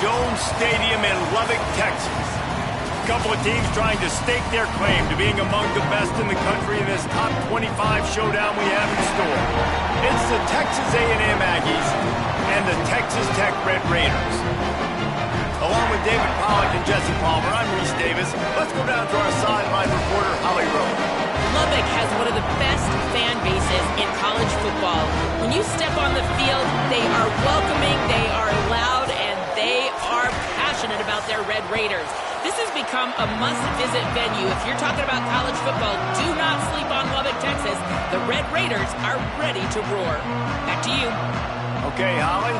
Jones Stadium in Lubbock, Texas. A couple of teams trying to stake their claim to being among the best in the country in this top 25 showdown we have in store. It's the Texas A&M Aggies and the Texas Tech Red Raiders. Along with David Pollack and Jesse Palmer, I'm Reese Davis. Let's go down to our sideline reporter, Holly Rowe. Lubbock has one of the best fan bases in college football. When you step on the field, they are welcoming, they are loud, and they are passionate about their Red Raiders. This has become a must-visit venue. If you're talking about college football, do not sleep on Lubbock, Texas. The Red Raiders are ready to roar. Back to you. Okay, Holly.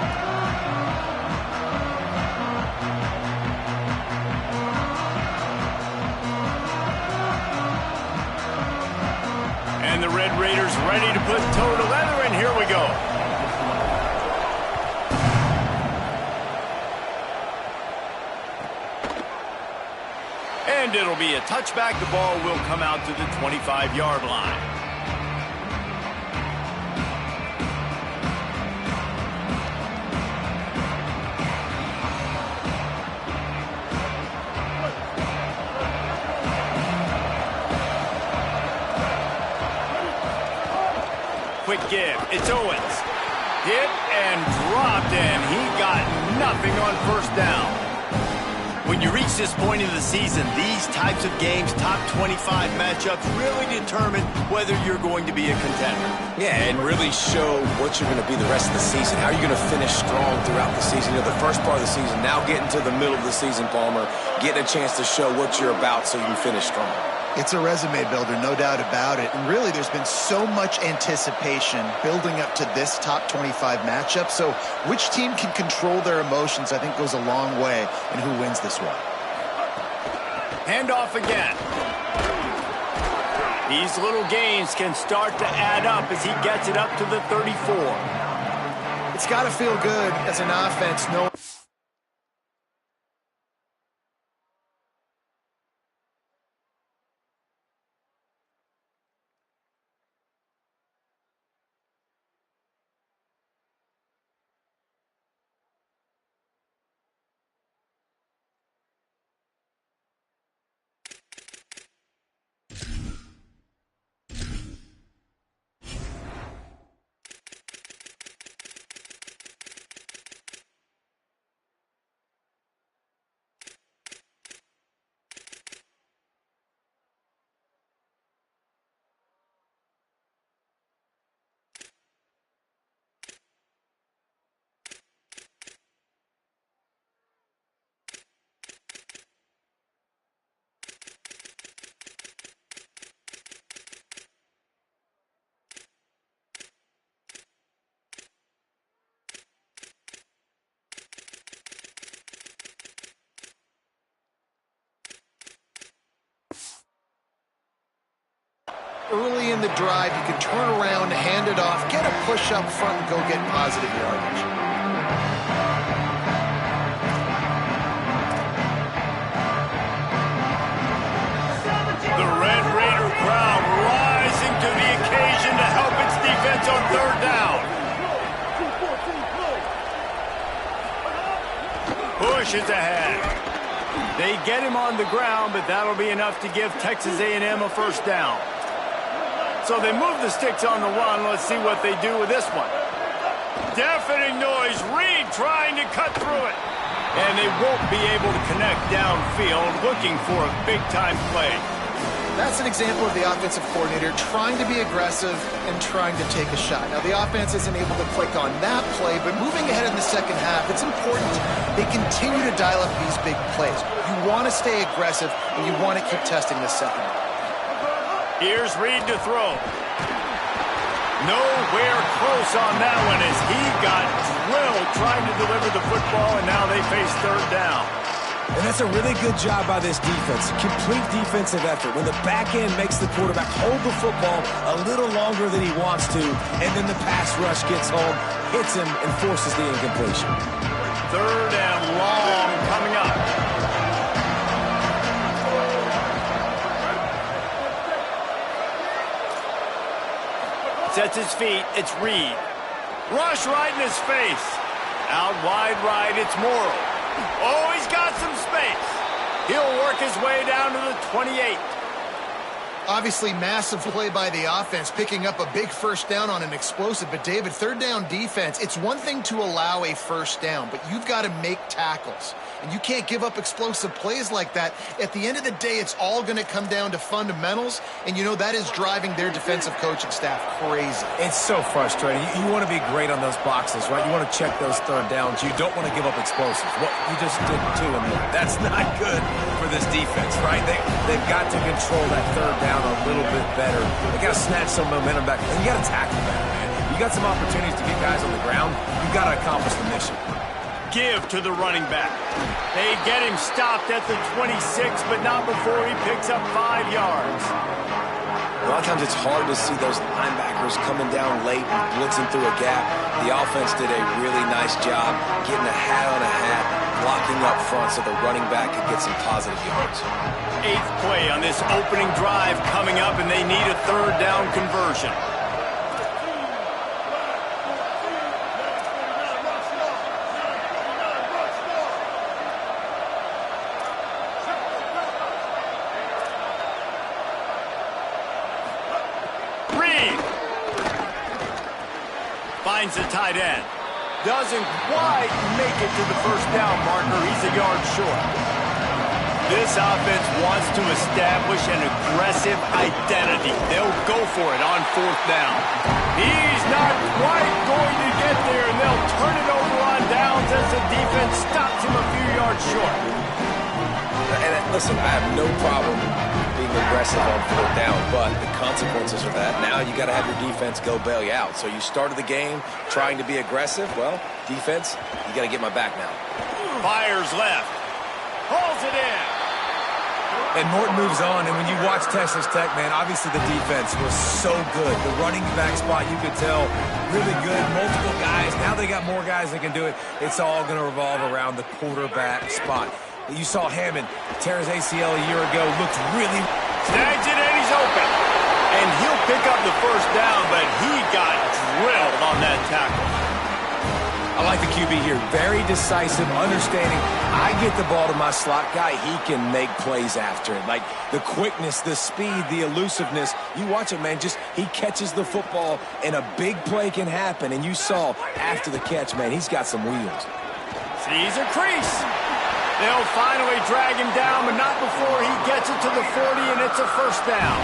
And the Red Raiders ready to put toe to leather, and here we go. And it'll be a touchback. The ball will come out to the 25-yard line. Quick give. It's Owens. Hit and dropped, and he got nothing on first down. When you reach this point in the season, these types of games, top 25 matchups, really determine whether you're going to be a contender. Yeah, and really show what you're going to be the rest of the season. How are you going to finish strong throughout the season? You know, the first part of the season, now getting to the middle of the season, Palmer, getting a chance to show what you're about so you can finish strong. It's a resume builder, no doubt about it. And really, there's been so much anticipation building up to this top 25 matchup. So which team can control their emotions, I think, goes a long way in who wins this one. Handoff again. These little gains can start to add up as he gets it up to the 34. It's got to feel good as an offense. No. Early in the drive, you can turn around, hand it off, get a push up front, and go get positive yardage. The Red Raider crowd rising to the occasion to help its defense on third down. Pushes ahead. They get him on the ground, but that'll be enough to give Texas A&M a first down. So they move the sticks on the run. Let's see what they do with this one. Deafening noise. Reed trying to cut through it. And they won't be able to connect downfield, looking for a big-time play. That's an example of the offensive coordinator trying to be aggressive and trying to take a shot. Now, the offense isn't able to click on that play, but moving ahead in the second half, it's important they continue to dial up these big plays. You want to stay aggressive, and you want to keep testing this second half. Here's Reed to throw. Nowhere close on that one as he got drilled trying to deliver the football, and now they face third down. And that's a really good job by this defense. Complete defensive effort. When the back end makes the quarterback hold the football a little longer than he wants to, and then the pass rush gets home, hits him, and forces the incompletion. Third and long coming up. Sets his feet. It's Reed. Rush right in his face. Out wide right, it's Morrow. Oh, he's got some space. He'll work his way down to the 28. Obviously, massive play by the offense, picking up a big first down on an explosive. But, David, third down defense, it's one thing to allow a first down, but you've got to make tackles. And you can't give up explosive plays like that. At the end of the day, it's all going to come down to fundamentals, and you know that is driving their defensive coaching staff crazy. It's so frustrating. You want to be great on those boxes, right? You want to check those third downs. You don't want to give up explosives. What you just did to him, that's not good for this defense, right? They've got to control that third down a little bit better. They got to snatch some momentum back, and you got to tackle better, man. You got some opportunities to get guys on the ground. You've got to accomplish the mission. Give to the running back. They get him stopped at the 26, but not before he picks up 5 yards. A lot of times it's hard to see those linebackers coming down late and blitzing through a gap. The offense did a really nice job getting a hat on a hat, blocking up front so the running back could get some positive yards. 8th play on this opening drive coming up, and they need a third down conversion. Finds the tight end. Doesn't quite make it to the first down marker. He's a yard short. This offense wants to establish an aggressive identity. They'll go for it on 4th down. He's not quite going to get there, and they'll turn it over on downs as the defense stops him a few yards short. And listen, I have no problem being aggressive on 4th down, but the consequences of that, now you got to have your defense go bail you out. So you started the game trying to be aggressive. Well, defense, you got to get my back now. Fires left. Pulls it in. And Norton moves on, and when you watch Texas Tech, man, obviously the defense was so good. The running back spot, you could tell, really good. Multiple guys. Now they got more guys that can do it. It's all going to revolve around the quarterback spot. You saw Hammond tear his ACL a year ago. Looked really... Snags it, and he's open. And he'll pick up the first down, but he got drilled on that tackle. I like the QB here. Very decisive, understanding. I get the ball to my slot guy. He can make plays after it. Like the quickness, the speed, the elusiveness. You watch it, man. Just he catches the football, and a big play can happen. And you saw after the catch, man, he's got some wheels. Sees a crease. They'll finally drag him down, but not before he gets it to the 40, and it's a first down.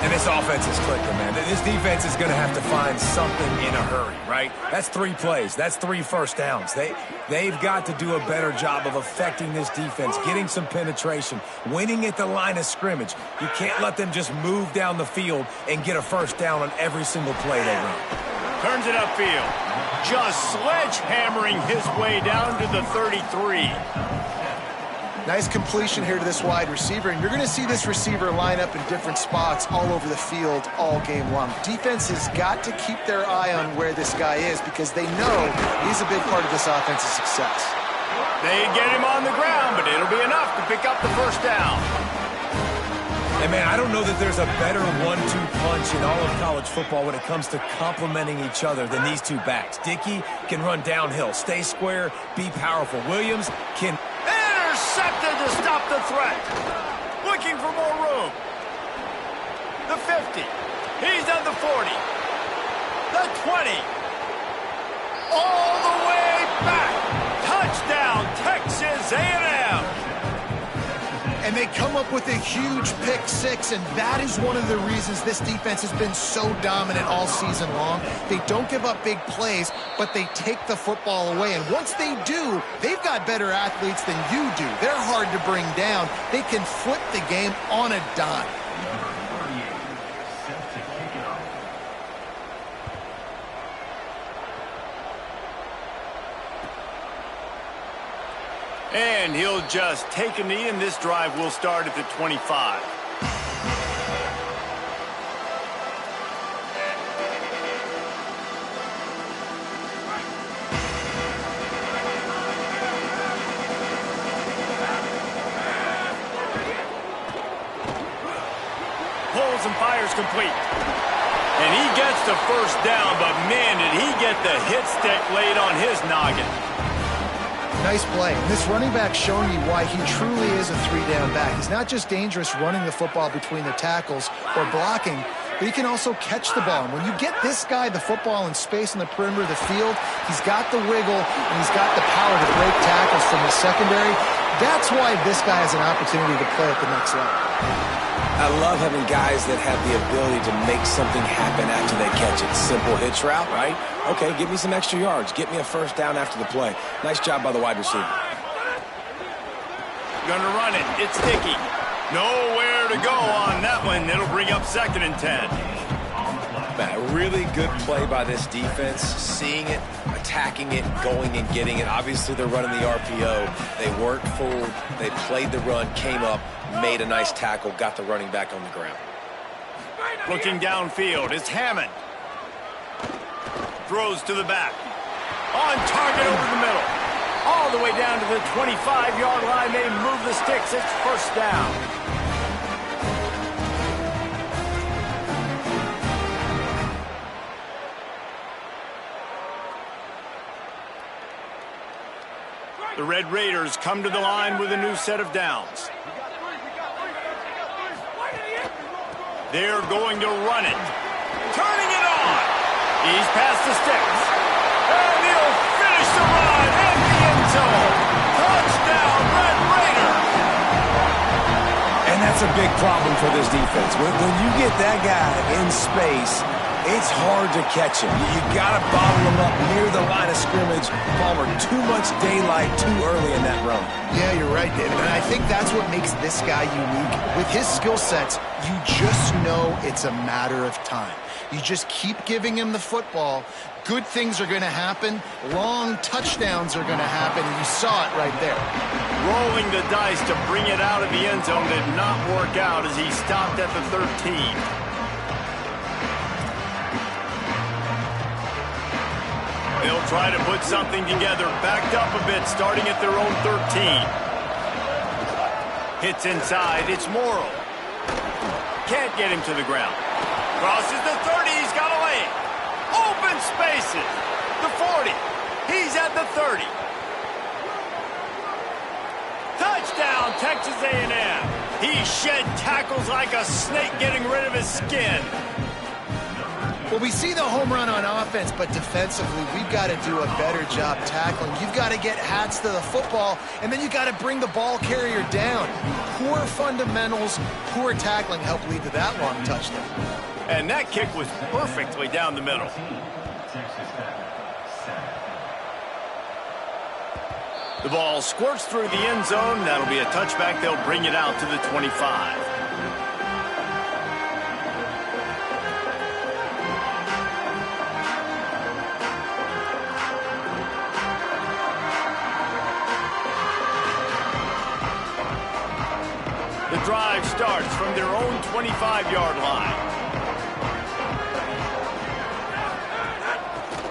And this offense is clicking, man. This defense is going to have to find something in a hurry, right? That's 3 plays. That's 3 first downs. They've got to do a better job of affecting this defense, getting some penetration, winning at the line of scrimmage. You can't let them just move down the field and get a first down on every single play they run. Turns it upfield. Just sledgehammering his way down to the 33. Nice completion here to this wide receiver, and you're going to see this receiver line up in different spots all over the field all game long. Defense has got to keep their eye on where this guy is because they know he's a big part of this offense's success. They get him on the ground, but it'll be enough to pick up the first down. And, man, I don't know that there's a better 1-2 punch in all of college football when it comes to complementing each other than these two backs. Dickey can run downhill, stay square, be powerful. Williams can... Intercepted to stop the threat. Looking for more room. The 50. He's on the 40. The 20. All the way back. Touchdown, Texas A&M. And they come up with a huge pick 6, and that is one of the reasons this defense has been so dominant all season long. They don't give up big plays, but they take the football away. And once they do, they've got better athletes than you do. They're hard to bring down. They can flip the game on a dime. And he'll just take a knee, and this drive will start at the 25. Pulls and fires complete. And he gets the first down, but man, did he get the hit stick laid on his noggin. Nice play. And this running back showing you why he truly is a three-down back. He's not just dangerous running the football between the tackles or blocking, but he can also catch the ball. And when you get this guy the football in space in the perimeter of the field, he's got the wiggle and he's got the power to break tackles from the secondary. That's why this guy has an opportunity to play at the next level. I love having guys that have the ability to make something happen after they catch it. Simple hitch route, right? Okay, give me some extra yards. Get me a first down after the play. Nice job by the wide receiver. Gonna run it. It's Dickey. Nowhere to go on that one. It'll bring up 2nd and 10. Man, a really good play by this defense. Seeing it, attacking it, going and getting it. Obviously, they're running the RPO. They worked forward. They played the run, came up, made a nice tackle, got the running back on the ground. Looking downfield, it's Hammond. Throws to the back. On target over the middle. All the way down to the 25-yard line. They move the sticks. It's first down. The Red Raiders come to the line with a new set of downs. They're going to run it. Turning it on. He's past the sticks. And he'll finish the run at the end zone. Touchdown, Red Raiders. And that's a big problem for this defense. When you get that guy in space, it's hard to catch him. You got to bottle him up near the line of scrimmage. Palmer, too much daylight too early in that run. Yeah, you're right, David. And I think that's what makes this guy unique. With his skill sets, you just know it's a matter of time. You just keep giving him the football. Good things are going to happen. Long touchdowns are going to happen. And you saw it right there. Rolling the dice to bring it out of the end zone did not work out as he stopped at the 13. They'll try to put something together, backed up a bit, starting at their own 13. Hits inside, it's Morrow. Can't get him to the ground. Crosses the 30, he's got a lane. Open spaces. The 40, he's at the 30. Touchdown, Texas A&M. He shed tackles like a snake getting rid of his skin. Well, we see the home run on offense, but defensively, we've got to do a better job tackling. You've got to get hats to the football, and then you've got to bring the ball carrier down. Poor fundamentals, poor tackling helped lead to that long touchdown. And that kick was perfectly down the middle. The ball squirts through the end zone. That'll be a touchback. They'll bring it out to the 25. The drive starts from their own 25-yard line.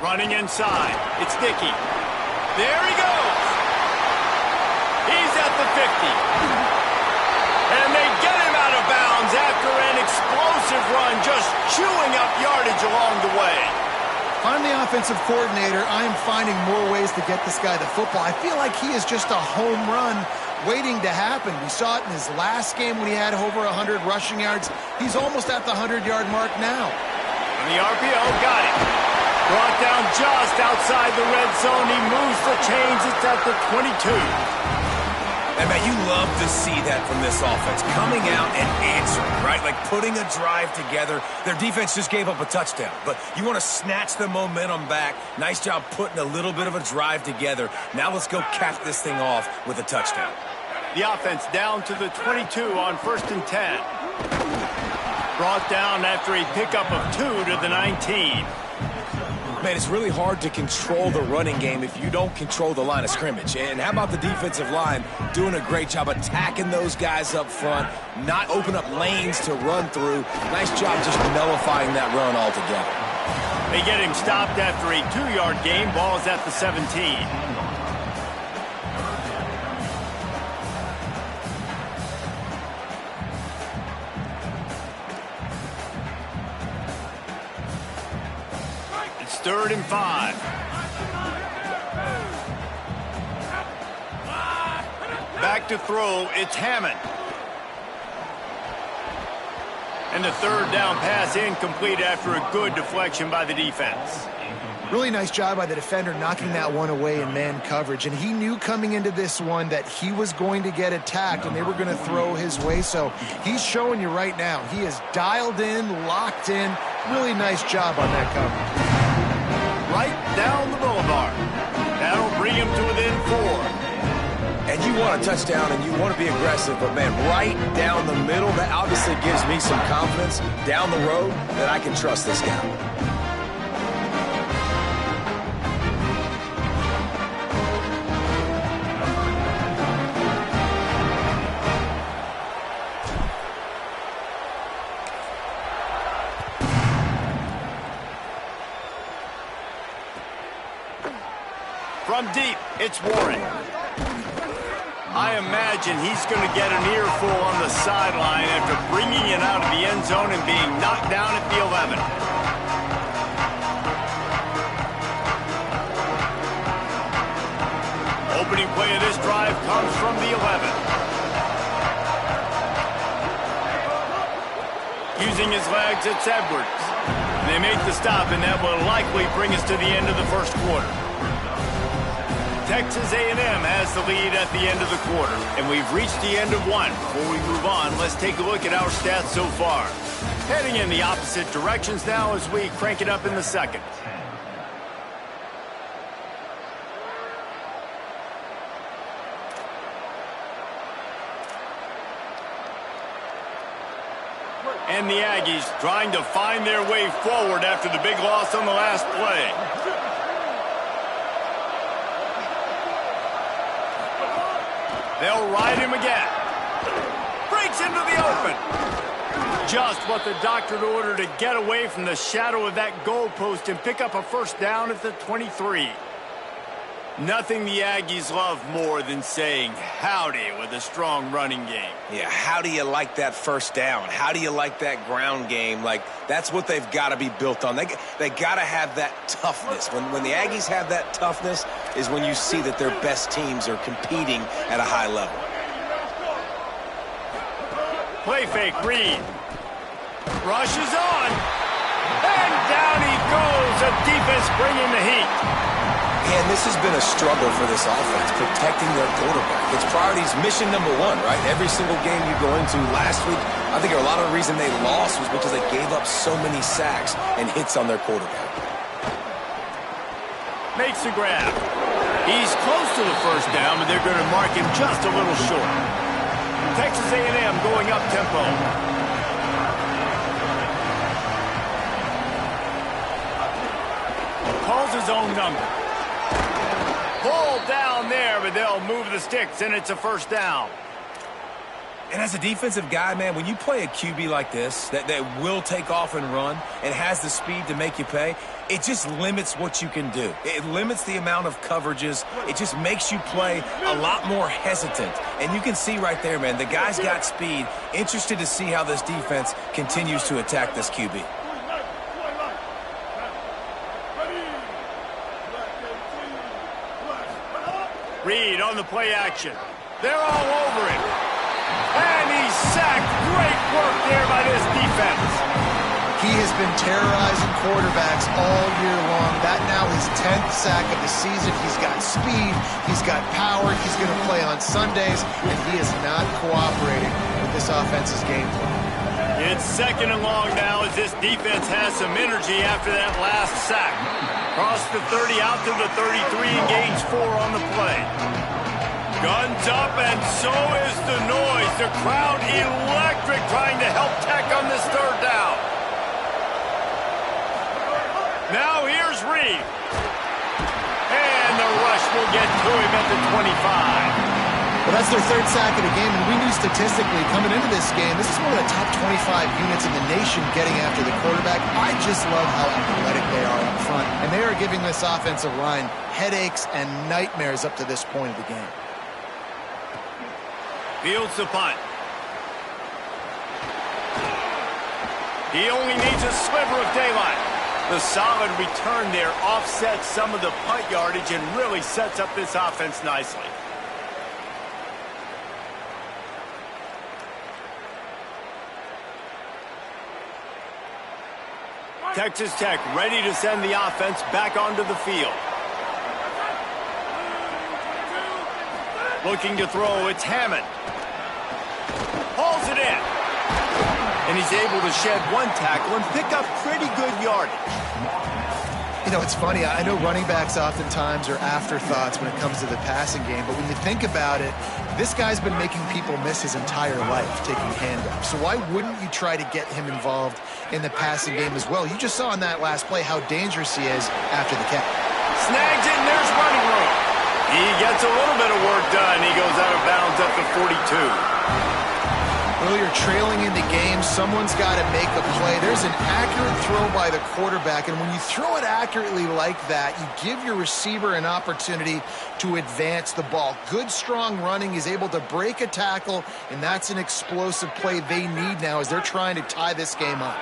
Running inside, it's Dickey. There he goes. He's at the 50. And they get him out of bounds after an explosive run, just chewing up yardage along the way. I'm the offensive coordinator. I am finding more ways to get this guy the football. I feel like he is just a home run waiting to happen. We saw it in his last game when he had over 100 rushing yards. He's almost at the 100-yard mark now. And the RPO got it. Brought down just outside the red zone. He moves the chains. It's at the 22. And, man, you love to see that from this offense. Coming out and answering, right? Like putting a drive together. Their defense just gave up a touchdown. But you want to snatch the momentum back. Nice job putting a little bit of a drive together. Now let's go cap this thing off with a touchdown. The offense down to the 22 on 1st and 10. Brought down after a pickup of 2 to the 19. Man, it's really hard to control the running game if you don't control the line of scrimmage. And how about the defensive line doing a great job attacking those guys up front, not open up lanes to run through. Nice job just nullifying that run altogether. They get him stopped after a 2-yard gain. Ball is at the 17. It's 3rd and 5. Back to throw, it's Hammond. And the third down pass incomplete after a good deflection by the defense. Really nice job by the defender knocking that one away in man coverage. And he knew coming into this one that he was going to get attacked and they were going to throw his way. So he's showing you right now. He is dialed in, locked in. Really nice job on that coverage. Right down the boulevard. That'll bring him to within 4. And you want a touchdown and you want to be aggressive, but man, right down the middle, that obviously gives me some confidence down the road that I can trust this guy. From deep, it's Warren. I imagine he's going to get an earful on the sideline after bringing it out of the end zone and being knocked down at the 11. Opening play of this drive comes from the 11. Using his legs, it's Edwards. They make the stop, and that will likely bring us to the end of the first quarter. Texas A&M has the lead at the end of the quarter, and we've reached the end of one. Before we move on, let's take a look at our stats so far. Heading in the opposite directions now as we crank it up in the second. And the Aggies trying to find their way forward after the big loss on the last play. They'll ride him again. Breaks into the open. Just what the doctor ordered to get away from the shadow of that goalpost and pick up a first down at the 23. Nothing the Aggies love more than saying howdy with a strong running game. Yeah, how do you like that first down? How do you like that ground game? Like, that's what they've got to be built on. They got to have that toughness. When the Aggies have that toughness is when you see that their best teams are competing at a high level. Play fake, Reed. Rushes on. And down he goes. The defense bringing the heat. And this has been a struggle for this offense, protecting their quarterback. It's priorities mission number one, right? Every single game you go into last week, I think a lot of the reason they lost was because they gave up so many sacks and hits on their quarterback. Makes the grab. He's close to the first down, but they're going to mark him just a little short. Texas A&M going up tempo. Calls his own number. Pulled down there, but they'll move the sticks, and it's a first down. And as a defensive guy, man, when you play a QB like this that will take off and run and has the speed to make you pay, it just limits what you can do. It limits the amount of coverages. It just makes you play a lot more hesitant. And you can see right there, man, the guy's got speed. Interested to see how this defense continues to attack this QB. Reed on the play action. They're all over him. And he's sacked. Great work there by this defense. He has been terrorizing quarterbacks all year long. That now his 10th sack of the season. He's got speed. He's got power. He's going to play on Sundays. And he is not cooperating with this offense's game plan. It's second and long now as this defense has some energy after that last sack. Across the 30, out to the 33, and gains 4 on the play. Guns up, and so is the noise. The crowd electric trying to help Tech on this third down. Now here's Reed. And the rush will get to him at the 25. Well, that's their third sack of the game, and we knew statistically coming into this game, this is one of the top 25 units in the nation getting after the quarterback. I just love how athletic they are up front, and they are giving this offensive line headaches and nightmares up to this point of the game. Fields the punt. He only needs a sliver of daylight. The solid return there offsets some of the punt yardage and really sets up this offense nicely. Texas Tech ready to send the offense back onto the field. Looking to throw, it's Hammond. Hauls it in. And he's able to shed one tackle and pick up pretty good yardage. You know, it's funny. I know running backs oftentimes are afterthoughts when it comes to the passing game, but when you think about it, this guy's been making people miss his entire life taking handoffs. So why wouldn't you try to get him involved in the passing game as well? You just saw in that last play how dangerous he is after the catch. Snags it, and there's running room. He gets a little bit of work done. He goes out of bounds at the 42. Earlier, trailing in the game, someone's got to make a play. There's an accurate throw by the quarterback, and when you throw it accurately like that, you give your receiver an opportunity to advance the ball. Good, strong running. He's able to break a tackle, and that's an explosive play they need now as they're trying to tie this game up.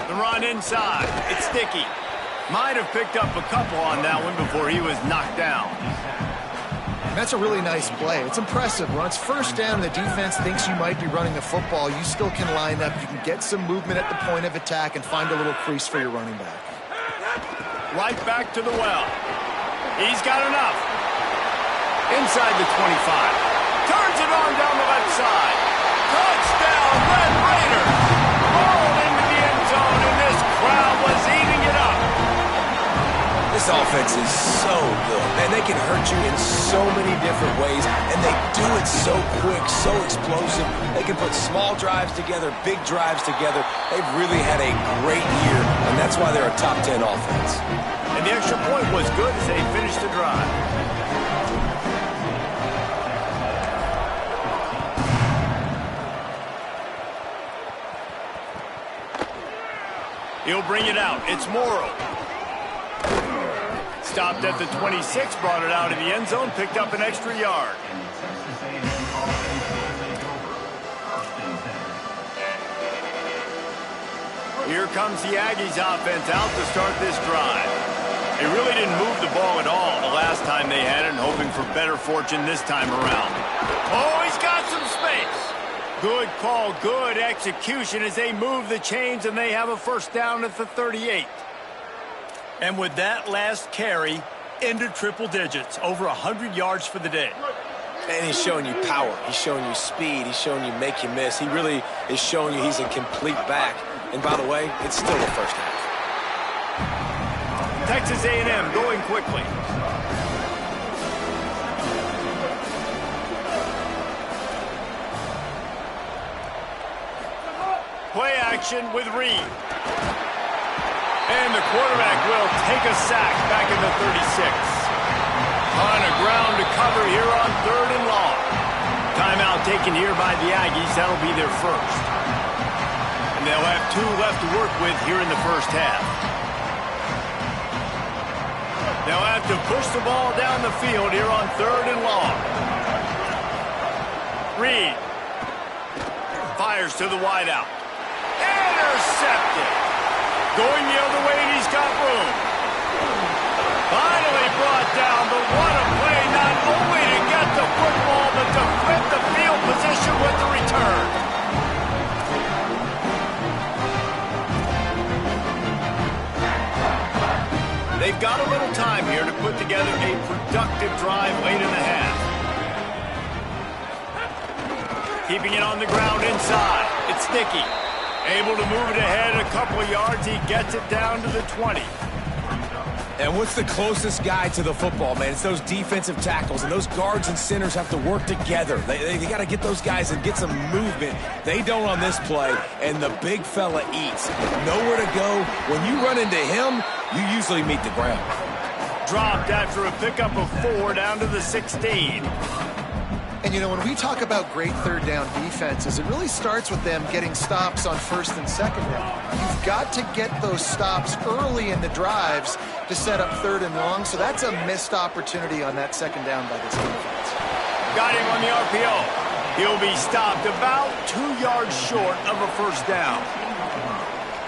The run inside. It's Sticky. Might have picked up a couple on that one before he was knocked down. That's a really nice play. It's impressive. Once first down, the defense thinks you might be running the football. You still can line up. You can get some movement at the point of attack and find a little crease for your running back. Right back to the well. He's got enough. Inside the 25. Turns it on down the left side. Touchdown, Red Raiders! Rolled into the end zone, and this crowd was eating it up. This offense is so good. Man, they can hurt you in so many different ways, and they do it so quick, so explosive. They can put small drives together, big drives together. They've really had a great year, and that's why they're a top 10 offense. And the extra point was good as they finished the drive. He'll bring it out. It's Morrow. Stopped at the 26, brought it out of the end zone, picked up an extra yard. Here comes the Aggies offense out to start this drive. They really didn't move the ball at all the last time they had it, and hoping for better fortune this time around. Oh, he's got some space. Good call, good execution as they move the chains, and they have a first down at the 38. And with that last carry, into triple digits, over 100 yards for the day. And he's showing you power. He's showing you speed. He's showing you make you miss. He really is showing you he's a complete back. And by the way, it's still the first half. Texas A&M going quickly. Play action with Reed. And the quarterback will take a sack back in the 36. On a ground to cover here on 3rd and long. Timeout taken here by the Aggies. That'll be their first. And they'll have 2 left to work with here in the first half. They'll have to push the ball down the field here on 3rd and long. Reed fires to the wideout. Intercepted. Going the other way, and he's got room. Finally brought down, but what a play, not only to get the football, but to flip the field position with the return. They've got a little time here to put together a productive drive late in the half. Keeping it on the ground inside. It's Sticky. Able to move it ahead a couple of yards. He gets it down to the 20. And what's the closest guy to the football, man? It's those defensive tackles, and those guards and centers have to work together. They got to get those guys and get some movement. They don't on this play, and the big fella eats. Nowhere to go. When you run into him, you usually meet the ground. Dropped after a pickup of 4 down to the 16. And, you know, when we talk about great 3rd down defenses, it really starts with them getting stops on 1st and 2nd down. You've got to get those stops early in the drives to set up 3rd and long, so that's a missed opportunity on that 2nd down by this defense. Got him on the RPO. He'll be stopped about 2 yards short of a first down.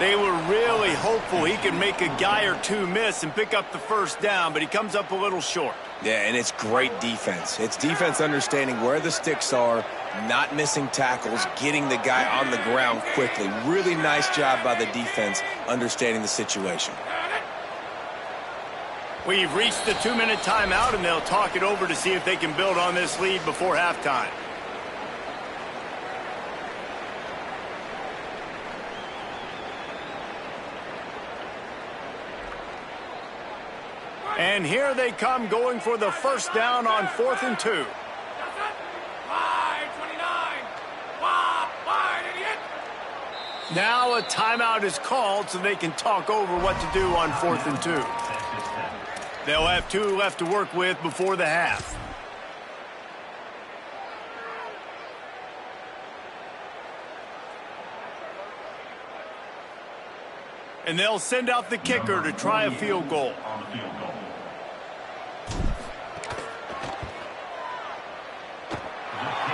They were really hopeful he could make a guy or two miss and pick up the first down, but he comes up a little short. Yeah, and it's great defense. It's defense understanding where the sticks are, not missing tackles, getting the guy on the ground quickly. Really nice job by the defense understanding the situation. We've reached the 2-minute timeout, and they'll talk it over to see if they can build on this lead before halftime. And here they come, going for the first down on 4th and 2. Now a timeout is called so they can talk over what to do on 4th and 2. They'll have 2 left to work with before the half. And they'll send out the kicker to try a field goal.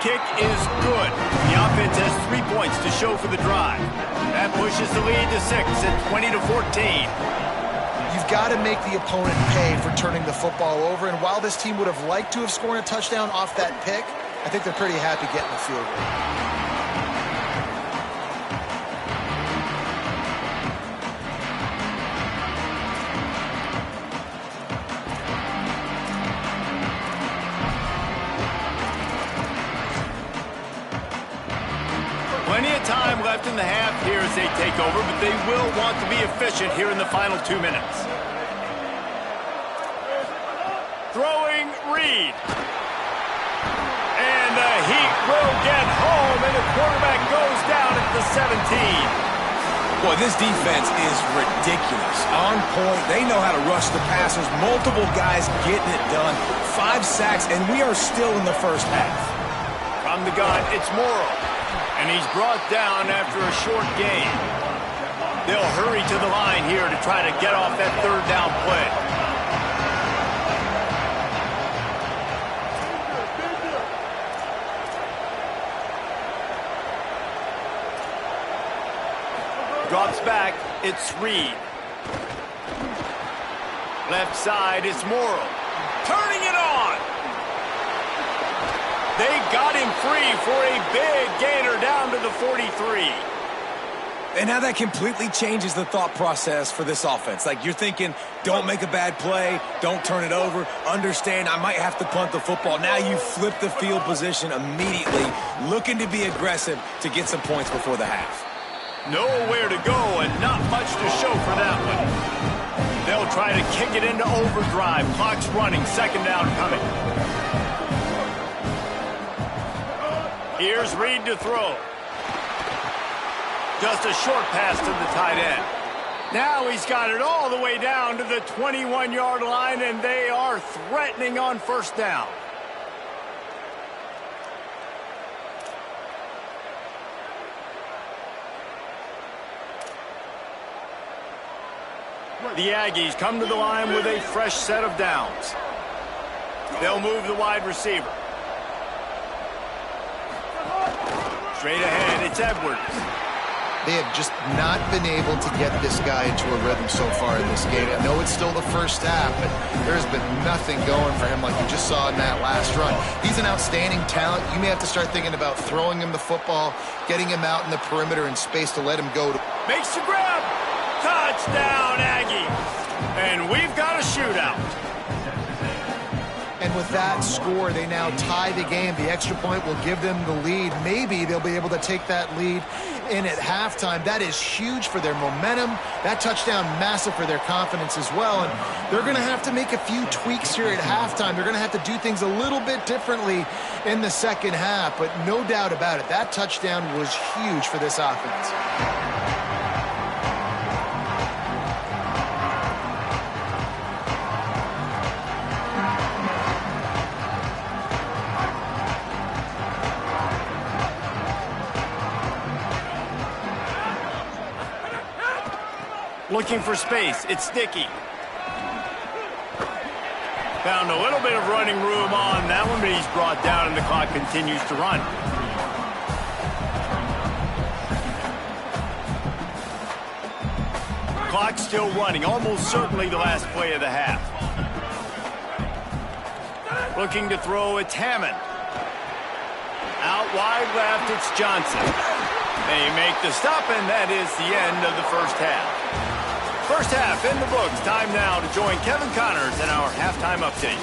Kick is good. The offense has 3 points to show for the drive. That pushes the lead to 6 at 20-14. You've got to make the opponent pay for turning the football over, and while this team would have liked to have scored a touchdown off that pick, I think they're pretty happy getting the field goal. Plenty of time left in the half here as they take over, but they will want to be efficient here in the final 2 minutes. Throwing Reed. And the Heat will get home, and the quarterback goes down at the 17. Boy, this defense is ridiculous. On point. They know how to rush the passers. Multiple guys getting it done. 5 sacks, and we are still in the first half. From the gun, it's Morrow. And he's brought down after a short gain. They'll hurry to the line here to try to get off that 3rd down play. Drops back, it's Reed. Left side, it's Morrow. Turning it on! They got him free for a big gainer down to the 43. And now that completely changes the thought process for this offense. Like, you're thinking, don't make a bad play, don't turn it over, understand I might have to punt the football. Now you flip the field position immediately, looking to be aggressive to get some points before the half. Nowhere to go and not much to show for that one. They'll try to kick it into overdrive. Clock's running, 2nd down coming. Here's Reed to throw. Just a short pass to the tight end. Now he's got it all the way down to the 21-yard line, and they are threatening on 1st down. The Aggies come to the line with a fresh set of downs. They'll move the wide receiver. Straight ahead, it's Edwards. They have just not been able to get this guy into a rhythm so far in this game. I know it's still the first half, but there's been nothing going for him like you just saw in that last run. He's an outstanding talent. You may have to start thinking about throwing him the football, getting him out in the perimeter in space to let him go. Makes the grab. Touchdown, Aggies. And we've got a shootout. And with that score, they now tie the game. The extra point will give them the lead. Maybe they'll be able to take that lead in at halftime. That is huge for their momentum. That touchdown, massive for their confidence as well. And they're going to have to make a few tweaks here at halftime. They're going to have to do things a little bit differently in the 2nd half. But no doubt about it, that touchdown was huge for this offense. Looking for space. It's Sticky. Found a little bit of running room on that one, but he's brought down and the clock continues to run. clock still running, almost certainly the last play of the half. Looking to throw, it's Hammond. Out wide left, it's Johnson. They make the stop, and that is the end of the first half. First half in the books. Time now to join Kevin Connors in our halftime update.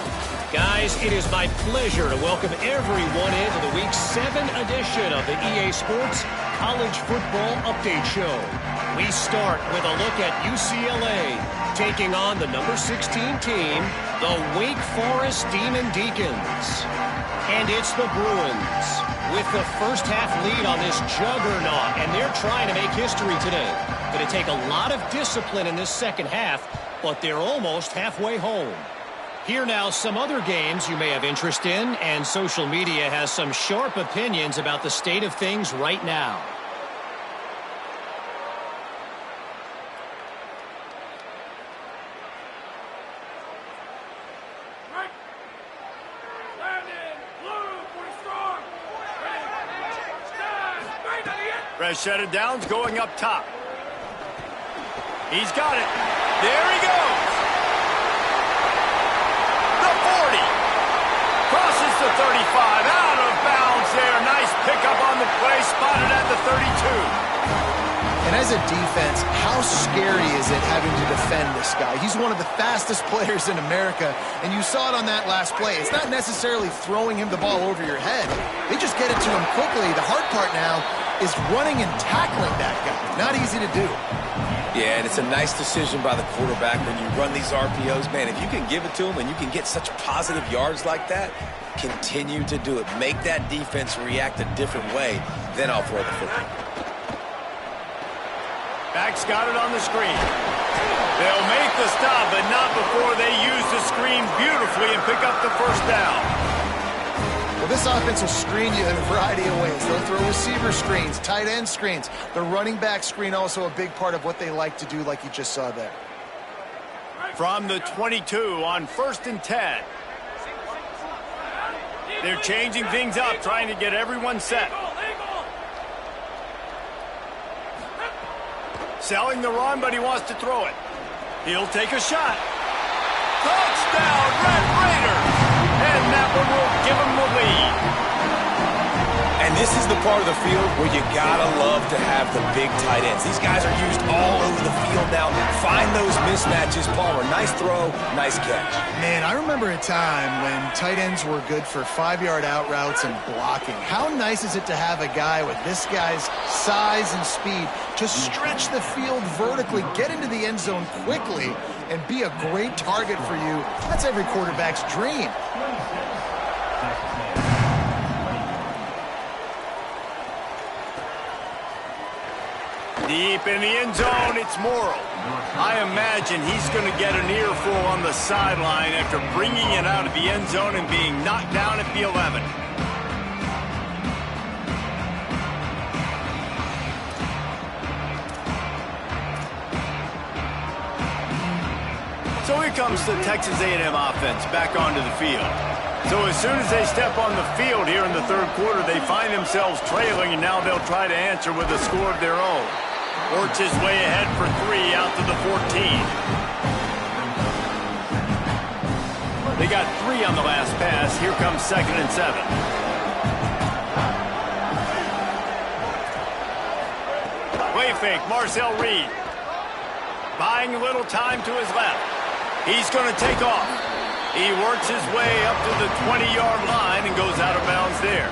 Guys, it is my pleasure to welcome everyone into the Week 7 edition of the EA Sports College Football Update Show. We start with a look at UCLA taking on the number 16 team, the Wake Forest Demon Deacons. And it's the Bruins with the first half lead on this juggernaut, and they're trying to make history today. Going to take a lot of discipline in this second half, but they're almost halfway home. Here now some other games you may have interest in, and social media has some sharp opinions about the state of things right now. Shut it down's going up top. He's got it. There he goes. The 40. Crosses the 35. Out of bounds there. Nice pickup on the play. Spotted at the 32. And as a defense, how scary is it having to defend this guy? He's one of the fastest players in America, and you saw it on that last play. It's not necessarily throwing him the ball over your head. They just get it to him quickly. The hard part now is running and tackling that guy. Not easy to do. Yeah, and it's a nice decision by the quarterback when you run these RPOs. Man, if you can give it to him and you can get such positive yards like that, continue to do it. Make that defense react a different way, then I'll throw the football. Back's got it on the screen. They'll make the stop, but not before they use the screen beautifully and pick up the first down. Well, this offense will screen you in a variety of ways. They'll throw receiver screens, tight end screens. The running back screen also a big part of what they like to do, like you just saw there. From the 22 on 1st and 10. They're changing things up, trying to get everyone set. Selling the run, but he wants to throw it. He'll take a shot. Touchdown, Red Raiders! And that one will give him the lead. And this is the part of the field where you gotta love to have the big tight ends. These guys are used all over the field now. Find those mismatches. Palmer, nice throw, nice catch. Man, I remember a time when tight ends were good for 5-yard out routes and blocking. How nice is it to have a guy with this guy's size and speed to stretch the field vertically, get into the end zone quickly, and be a great target for you? That's every quarterback's dream. Deep in the end zone, it's Morrill. I imagine he's going to get an earful on the sideline after bringing it out of the end zone and being knocked down at the 11. So here comes the Texas A&M offense back onto the field. So as soon as they step on the field here in the third quarter, they find themselves trailing, and now they'll try to answer with a score of their own. Works his way ahead for 3 out to the 14. They got 3 on the last pass. Here comes 2nd and 7. Play fake, Marcel Reed. Buying a little time to his left. He's going to take off. He works his way up to the 20-yard line and goes out of bounds there.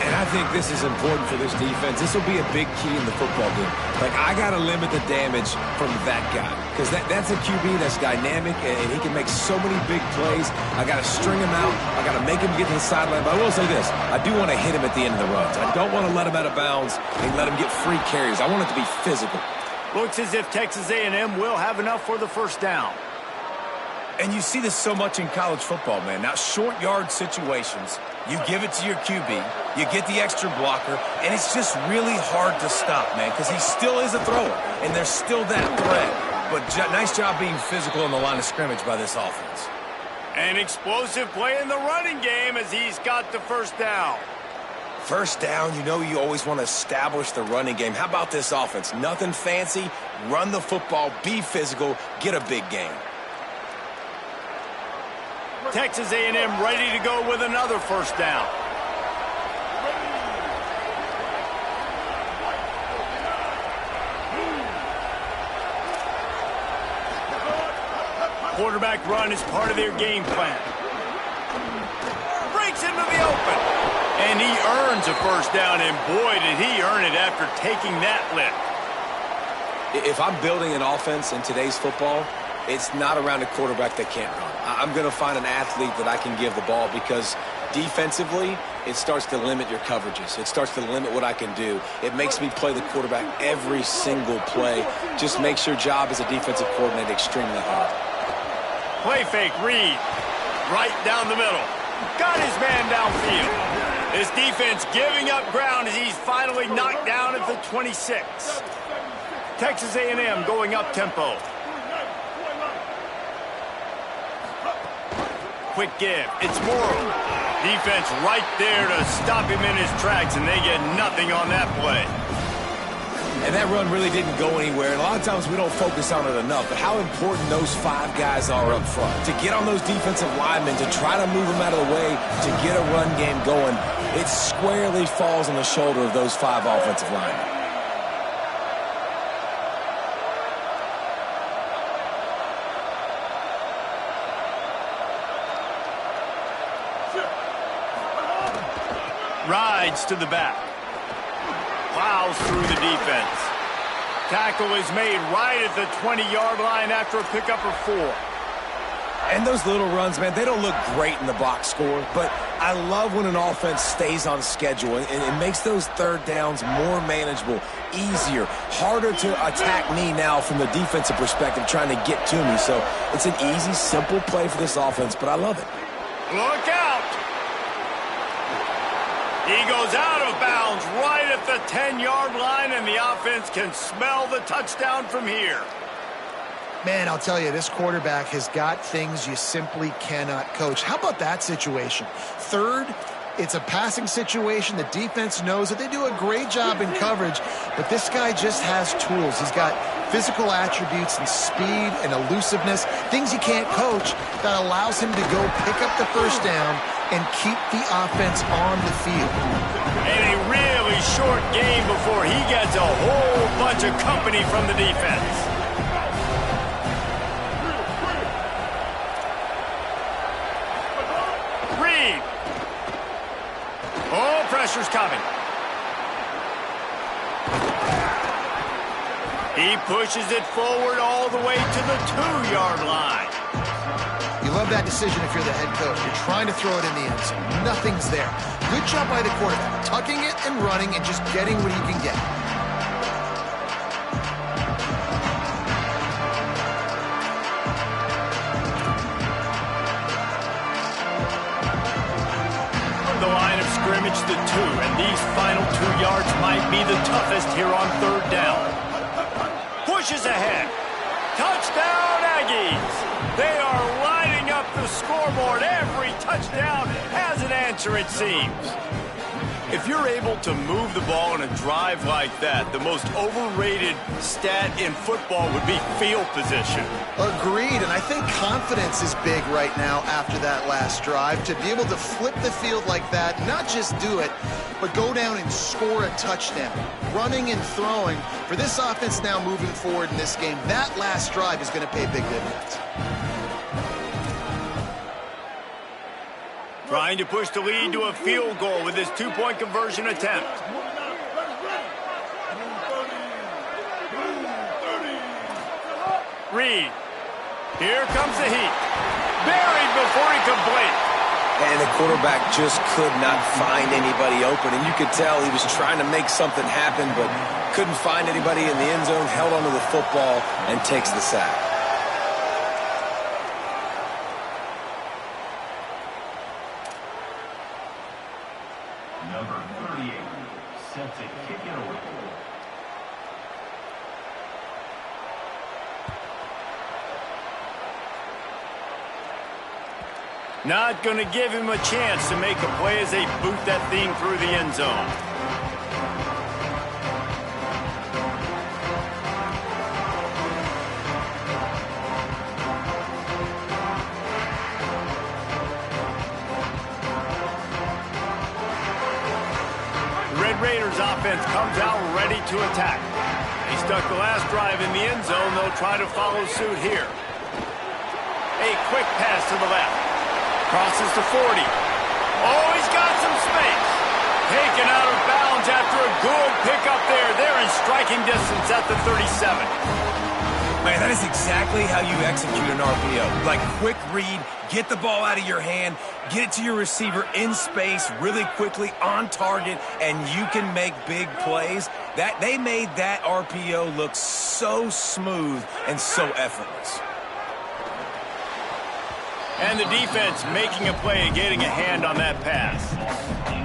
And I think this is important for this defense. This will be a big key in the football game. Like, I got to limit the damage from that guy. Because that's a QB that's dynamic, and he can make so many big plays. I got to string him out. I got to make him get to the sideline. But I will say this. I do want to hit him at the end of the runs. I don't want to let him out of bounds and let him get free carries. I want it to be physical. Looks as if Texas A&M will have enough for the first down. And you see this so much in college football, man. Now, short yard situations, you give it to your QB, you get the extra blocker, and it's just really hard to stop, man, because he still is a thrower, and there's still that threat. But nice job being physical on the line of scrimmage by this offense. An explosive play in the running game as he's got the first down. First down, you know you always want to establish the running game. How about this offense? Nothing fancy, run the football, be physical, get a big gain. Texas A&M ready to go with another first down. Quarterback run is part of their game plan. Breaks into the open. And he earns a first down, and boy, did he earn it after taking that lift. If I'm building an offense in today's football, it's not around a quarterback that can't run. I'm going to find an athlete that I can give the ball because defensively, it starts to limit your coverages. It starts to limit what I can do. It makes me play the quarterback every single play. Just makes your job as a defensive coordinator extremely hard. Play fake, Reed. Right down the middle. Got his man downfield. This defense giving up ground as he's finally knocked down at the 26. Texas A&M going up tempo. Quick give. It's Morrow. Defense right there to stop him in his tracks, and they get nothing on that play. And that run really didn't go anywhere. And a lot of times we don't focus on it enough. But how important those 5 guys are up front. To get on those defensive linemen, to try to move them out of the way, to get a run game going, it squarely falls on the shoulder of those 5 offensive linemen. Rides to the back. Plows through the defense. Tackle is made right at the 20-yard line after a pickup of 4. And those little runs, man, they don't look great in the box score, but I love when an offense stays on schedule and it makes those third downs more manageable, easier, harder to attack me now from the defensive perspective trying to get to me. So it's an easy, simple play for this offense, but I love it. Look out! He goes out of bounds right at the 10-yard line, and the offense can smell the touchdown from here. Man, I'll tell you, this quarterback has got things you simply cannot coach. How about that situation? Third, it's a passing situation. The defense knows that they do a great job in coverage, but this guy just has tools. He's got physical attributes and speed and elusiveness, things you can't coach, that allows him to go pick up the first down and keep the offense on the field. And a really short game before he gets a whole bunch of company from the defense. Reed. Oh, pressure's coming. He pushes it forward all the way to the 2-yard line. You love that decision if you're the head coach. You're trying to throw it in the end zone. Nothing's there. Good job by the quarterback, tucking it and running and just getting what he can get. The line of scrimmage, the 2, and these final 2 yards might be the toughest here on third down. Pushes ahead. Touchdown, Aggies! They are lining up the scoreboard. Every touchdown has an answer, it seems. If you're able to move the ball in a drive like that, the most overrated stat in football would be field position. Agreed, and I think confidence is big right now after that last drive. To be able to flip the field like that, not just do it, but go down and score a touchdown. Running and throwing. For this offense now moving forward in this game, that last drive is going to pay big dividends. Trying to push the lead to a field goal with his 2-point conversion attempt. Reed. Here comes the heat. Buried before he could blink. And the quarterback just could not find anybody open. And you could tell he was trying to make something happen, but couldn't find anybody in the end zone, held onto the football, and takes the sack. Number 38, set to kick it away. Not going to give him a chance to make a play as they boot that thing through the end zone. Raiders offense comes out ready to attack. They stuck the last drive in the end zone. They'll try to follow suit here. A quick pass to the left. Crosses to 40. Oh, he's got some space. Taken out of bounds after a good pickup there. They're in striking distance at the 37. Man, that is exactly how you execute an RPO. Like, quick read, get the ball out of your hand, get it to your receiver in space really quickly, on target, and you can make big plays. They made that RPO look so smooth and so effortless. And the defense making a play and getting a hand on that pass.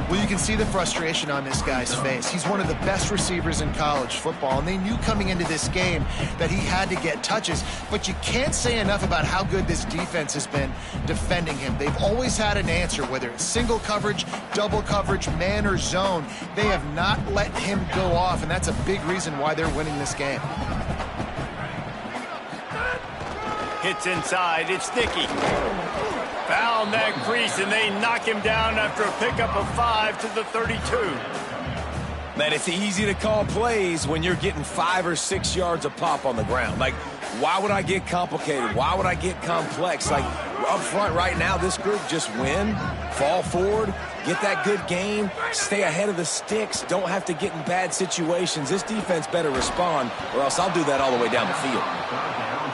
Well, you can see the frustration on this guy's face. He's one of the best receivers in college football, and they knew coming into this game that he had to get touches, but you can't say enough about how good this defense has been defending him. They've always had an answer, whether it's single coverage, double coverage, man or zone. They have not let him go off, and that's a big reason why they're winning this game. Hits inside, it's Dickey. Found that crease, and they knock him down after a pickup of 5 to the 32. Man, it's easy to call plays when you're getting 5 or 6 yards a pop on the ground. Like, why would I get complicated? Why would I get complex? Like, up front right now, this group just win, fall forward, get that good game, stay ahead of the sticks, don't have to get in bad situations. This defense better respond, or else I'll do that all the way down the field.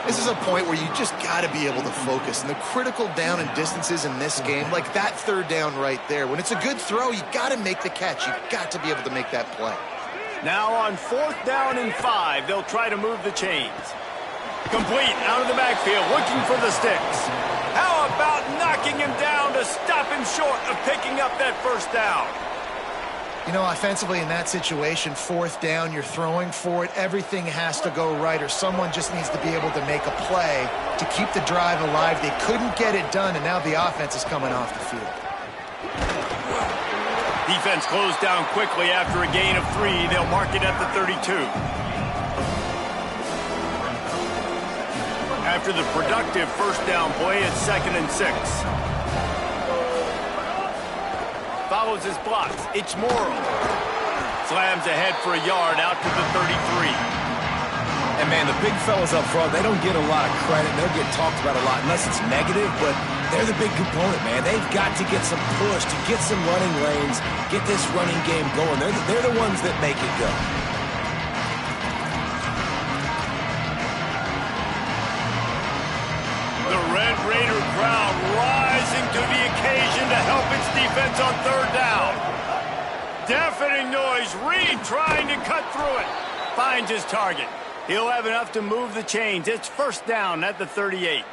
This is a point where you just got to be able to focus. And the critical down and distances in this game, like that third down right there, when it's a good throw, you got to make the catch. You've got to be able to make that play. Now on 4th down and 5, they'll try to move the chains. Complete out of the backfield, looking for the sticks. How about knocking him down to stop him short of picking up that first down? You know, offensively in that situation, 4th down, you're throwing for it. Everything has to go right, or someone just needs to be able to make a play to keep the drive alive. They couldn't get it done, and now the offense is coming off the field. Defense closed down quickly after a gain of 3. They'll mark it at the 32. After the productive first down play, it's 2nd and 6. Follows his blocks. It's Morrow. Slams ahead for a yard out to the 33. And, man, the big fellas up front, they don't get a lot of credit. They'll get talked about a lot unless it's negative, but they're the big component, man. They've got to get some push, to get some running lanes, get this running game going. They're the ones that make it go. The Red Raider crowd rising to the occasion to help its defense on 3rd down. Deafening noise. Reed trying to cut through it. Finds his target. He'll have enough to move the chains. It's 1st down at the 38.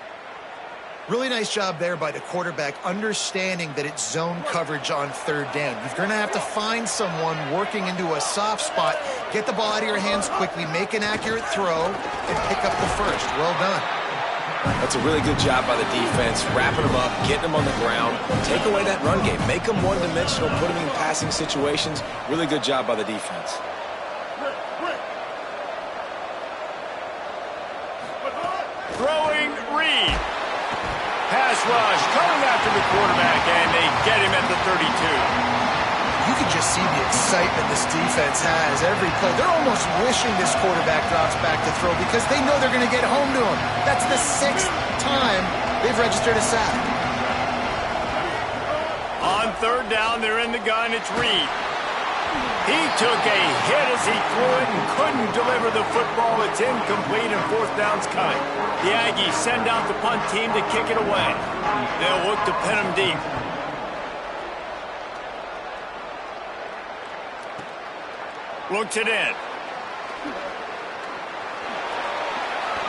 Really nice job there by the quarterback, understanding that it's zone coverage on 3rd down. You're going to have to find someone working into a soft spot, get the ball out of your hands quickly, make an accurate throw, and pick up the first. Well done. That's a really good job by the defense, wrapping them up, getting them on the ground, take away that run game, make them one-dimensional, put them in passing situations. Really good job by the defense. Throwing Reed. Pass rush coming after the quarterback, and they get him at the 32. You can just see the excitement this defense has every play. They're almost wishing this quarterback drops back to throw because they know they're going to get home to him. That's the 6th time they've registered a sack. On 3rd down, they're in the gun. It's Reed. He took a hit as he threw it and couldn't deliver the football. It's incomplete, and 4th down's coming. The Aggies send out the punt team to kick it away. They'll look to pin him deep. Looks it in.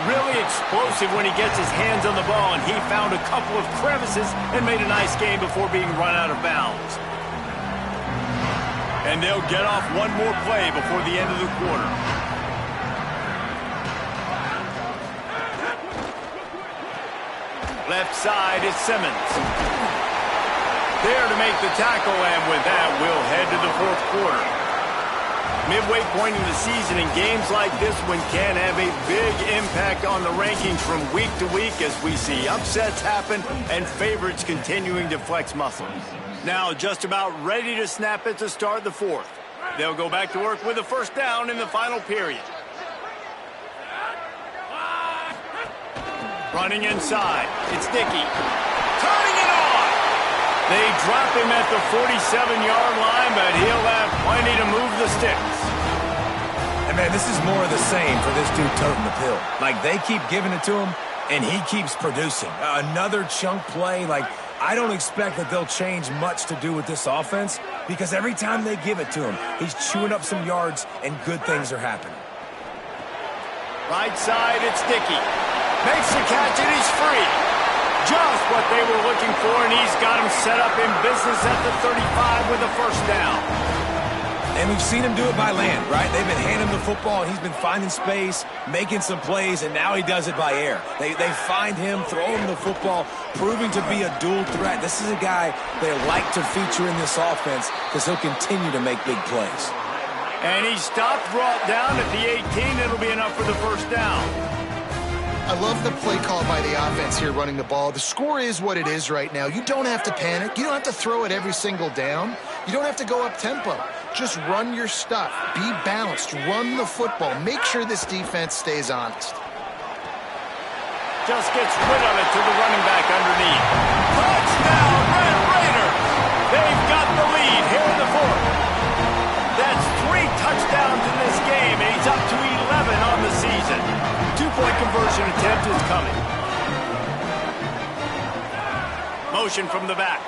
Really explosive when he gets his hands on the ball, and he found a couple of crevices and made a nice game before being run out of bounds. And they'll get off one more play before the end of the quarter. Left side is Simmons. There to make the tackle, and with that, we'll head to the 4th quarter. Midway point in the season, and games like this one can have a big impact on the rankings from week to week as we see upsets happen and favorites continuing to flex muscles. Now just about ready to snap it to start the 4th. They'll go back to work with a first down in the final period. Running inside. It's Dickey. Turning it on! They drop him at the 47-yard line, but he'll have plenty to move the sticks. And, man, this is more of the same for this dude toting the pill. Like, they keep giving it to him, and he keeps producing. Another chunk play. Like, I don't expect that they'll change much to do with this offense because every time they give it to him, he's chewing up some yards, and good things are happening. Right side, it's Dickey. Makes the catch, and he's free. Just what they were looking for, and he's got him set up in business at the 35 with a first down. And we've seen him do it by land, right? They've been handing him the football, and he's been finding space, making some plays, and now he does it by air. They find him, throw him the football, proving to be a dual threat. This is a guy they like to feature in this offense because he'll continue to make big plays. And he stopped, brought down at the 18. It'll be enough for the first down. I love the play call by the offense here running the ball. The score is what it is right now. You don't have to panic. You don't have to throw it every single down. You don't have to go up tempo. Just run your stuff. Be balanced. Run the football. Make sure this defense stays honest. Just gets rid of it to the running back underneath. Touchdown, Red Raiders! They've got the lead here in the fourth. That's 3 touchdowns in this game, and he's up to 11 on the season. 2-point conversion attempt is coming. Motion from the back.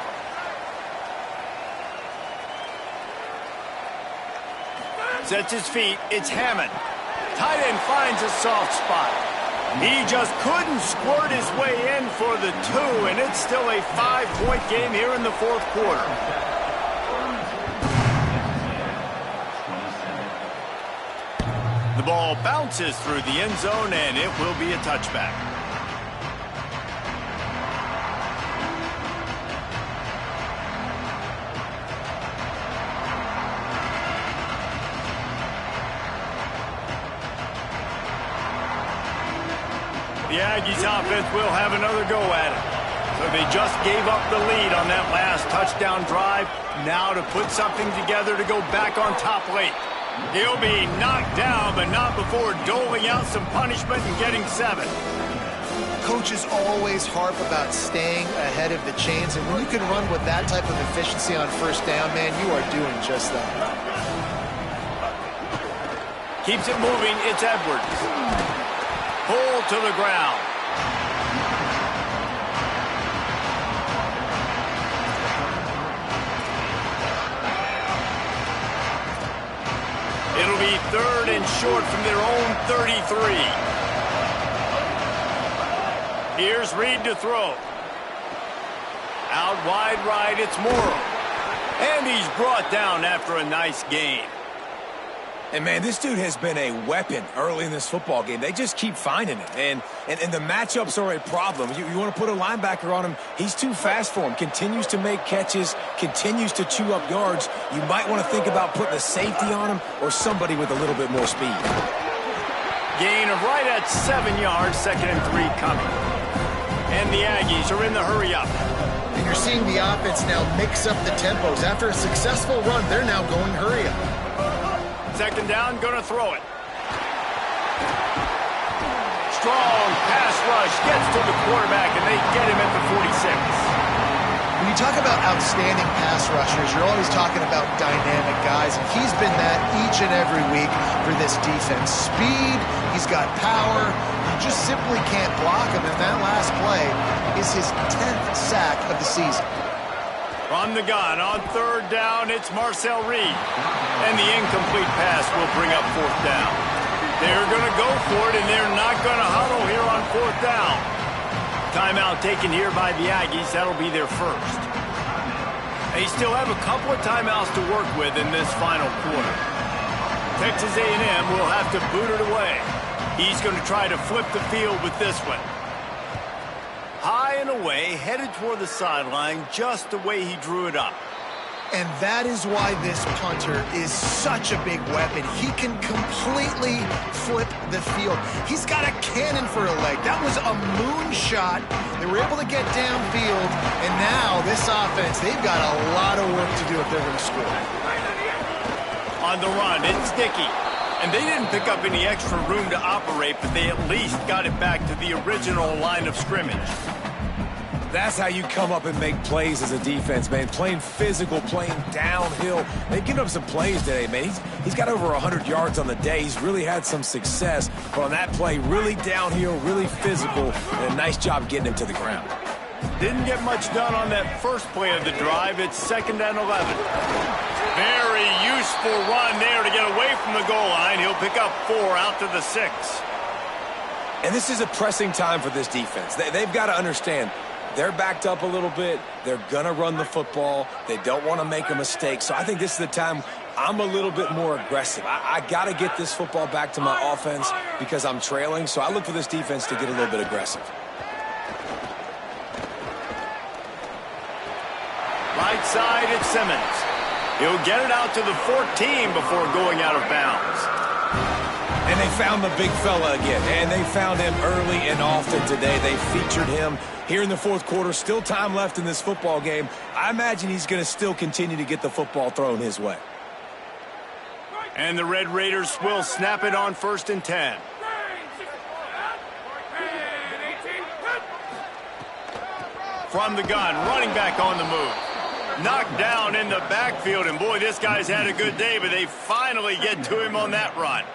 Sets his feet. It's Hammond. Tight end finds a soft spot. He just couldn't squirt his way in for the 2, and it's still a 5-point game here in the fourth quarter. The ball bounces through the end zone, and it will be a touchback. The Aggies offense will have another go at it. So they just gave up the lead on that last touchdown drive. Now to put something together to go back on top late. He'll be knocked down, but not before doling out some punishment and getting 7. Coaches always harp about staying ahead of the chains, and when you can run with that type of efficiency on first down, man, you are doing just that. Keeps it moving. It's Edwards. Pull to the ground. It'll be 3rd and short from their own 33. Here's Reed to throw. Out wide right, it's Morrow. And he's brought down after a nice gain. And, man, this dude has been a weapon early in this football game. They just keep finding it. And the matchups are a problem. You want to put a linebacker on him, he's too fast for him. Continues to make catches, continues to chew up yards. You might want to think about putting a safety on him or somebody with a little bit more speed. Gain of right at 7 yards, 2nd and 3 coming. And the Aggies are in the hurry-up. And you're seeing the offense now mix up the tempos. After a successful run, they're now going hurry-up. 2nd down, gonna throw it. Strong pass rush, gets to the quarterback, and they get him at the 46. When you talk about outstanding pass rushers, you're always talking about dynamic guys, and he's been that each and every week for this defense. Speed, he's got power, you just simply can't block him, and that last play is his 10th sack of the season. From the gun, on 3rd down, it's Marcel Reed. And the incomplete pass will bring up 4th down. They're going to go for it, and they're not going to huddle here on 4th down. Timeout taken here by the Aggies. That'll be their first. They still have a couple of timeouts to work with in this final quarter. Texas A&M will have to boot it away. He's going to try to flip the field with this one. High and away, headed toward the sideline, just the way he drew it up. And that is why this punter is such a big weapon. He can completely flip the field. He's got a cannon for a leg. That was a moonshot. They were able to get downfield, and now this offense, they've got a lot of work to do if they're going to score. On the run, it's sticky. And they didn't pick up any extra room to operate, but they at least got it back to the original line of scrimmage. That's how you come up and make plays as a defense, man. Playing physical, playing downhill. They've given up some plays today, man. He's got over 100 yards on the day. He's really had some success. But on that play, really downhill, really physical, and a nice job getting him to the ground. Didn't get much done on that first play of the drive. It's 2nd and 11. Very useful run there to get away from the goal line. He'll pick up 4 out to the 6. And this is a pressing time for this defense. They've got to understand, they're backed up a little bit. They're going to run the football. They don't want to make a mistake. So I think this is the time I'm a little bit more aggressive. I got to get this football back to my offense because I'm trailing. So I look for this defense to get a little bit aggressive. Right side, it's Simmons. He'll get it out to the 14 before going out of bounds. And they found the big fella again, and they found him early and often today. They featured him here in the 4th quarter. Still time left in this football game. I imagine he's going to still continue to get the football thrown his way. And the Red Raiders will snap it on 1st and 10. From the gun, running back on the move. Knocked down in the backfield, and boy, this guy's had a good day, but they finally get to him on that run.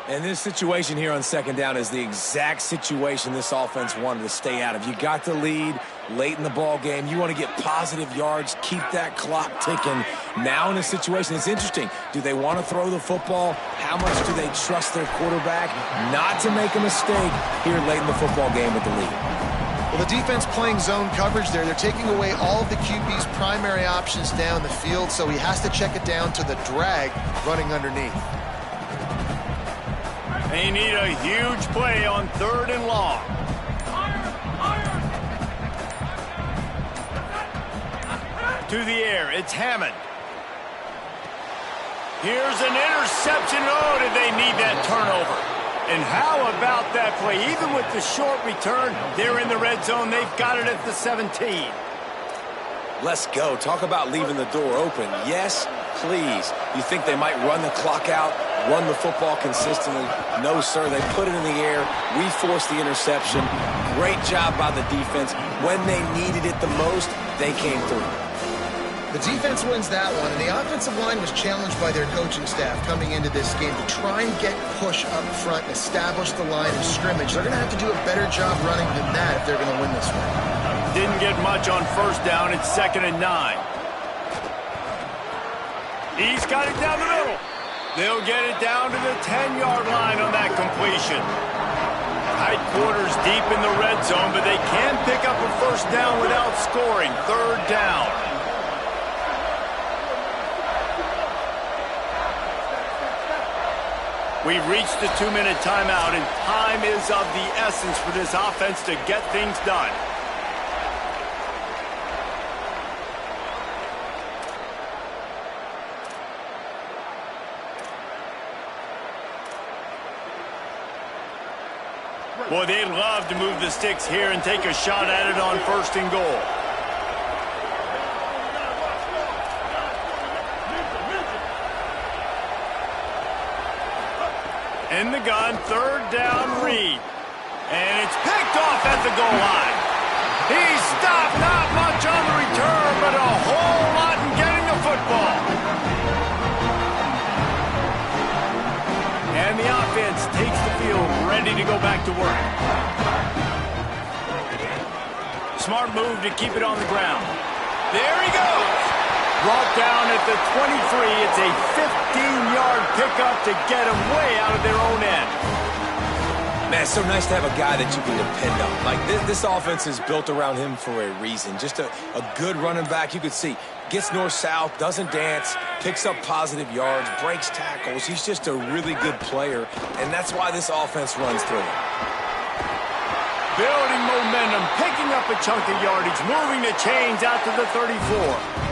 And this situation here on 2nd down is the exact situation this offense wanted to stay out of. You got the lead late in the ball game. You want to get positive yards, keep that clock ticking. Now in a situation, it's interesting. Do they want to throw the football? How much do they trust their quarterback not to make a mistake here late in the football game with the lead? Well, the defense playing zone coverage there. They're taking away all of the QB's primary options down the field, so he has to check it down to the drag running underneath. They need a huge play on 3rd and long. To the air, it's Hammond. Here's an interception. Oh, did they need that turnover? And how about that play? Even with the short return, they're in the red zone. They've got it at the 17. Let's go. Talk about leaving the door open. Yes, please. You think they might run the clock out, run the football consistently? No, sir. They put it in the air. We forced the interception. Great job by the defense. When they needed it the most, they came through. The defense wins that one, and the offensive line was challenged by their coaching staff coming into this game to try and get push up front and establish the line of scrimmage. They're going to have to do a better job running than that if they're going to win this one. Didn't get much on 1st down. It's 2nd and 9. He's got it down the middle. They'll get it down to the 10-yard line on that completion. Tight quarters deep in the red zone, but they can pick up a 1st down without scoring. 3rd down. We've reached the 2-minute timeout, and time is of the essence for this offense to get things done. Boy, they'd love to move the sticks here and take a shot at it on 1st and goal. In the gun, 3rd down, Reed. And it's picked off at the goal line. He's stopped, not much on the return, but a whole lot in getting the football. And the offense takes the field, ready to go back to work. Smart move to keep it on the ground. There he goes. Brought down at the 23. It's a 15-yard pickup to get them way out of their own end. Man, it's so nice to have a guy that you can depend on. Like, this offense is built around him for a reason. Just a good running back. You could see, gets north-south, doesn't dance, picks up positive yards, breaks tackles. He's just a really good player, and that's why this offense runs through him. Building momentum, picking up a chunk of yardage, moving the chains out to the 34.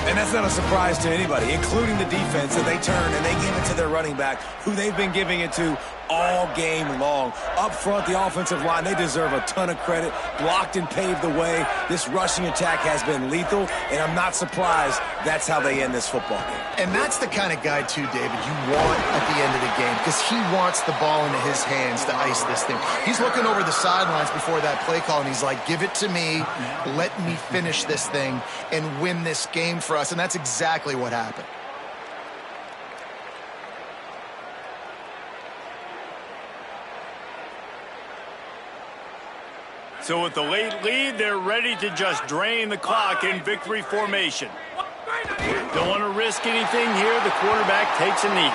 And that's not a surprise to anybody, including the defense, that they turn and they give it to their running back, who they've been giving it to all game long. Up front, the offensive line, they deserve a ton of credit. Blocked and paved the way. This rushing attack has been lethal, and I'm not surprised that's how they end this football game. And that's the kind of guy, too, David, you want at the end of the game, because he wants the ball into his hands to ice this thing. He's looking over the sidelines before that play call, and he's like, give it to me, let me finish this thing and win this game for us, and that's exactly what happened. So with the late lead, they're ready to just drain the clock in victory formation. Don't want to risk anything here. The quarterback takes a knee.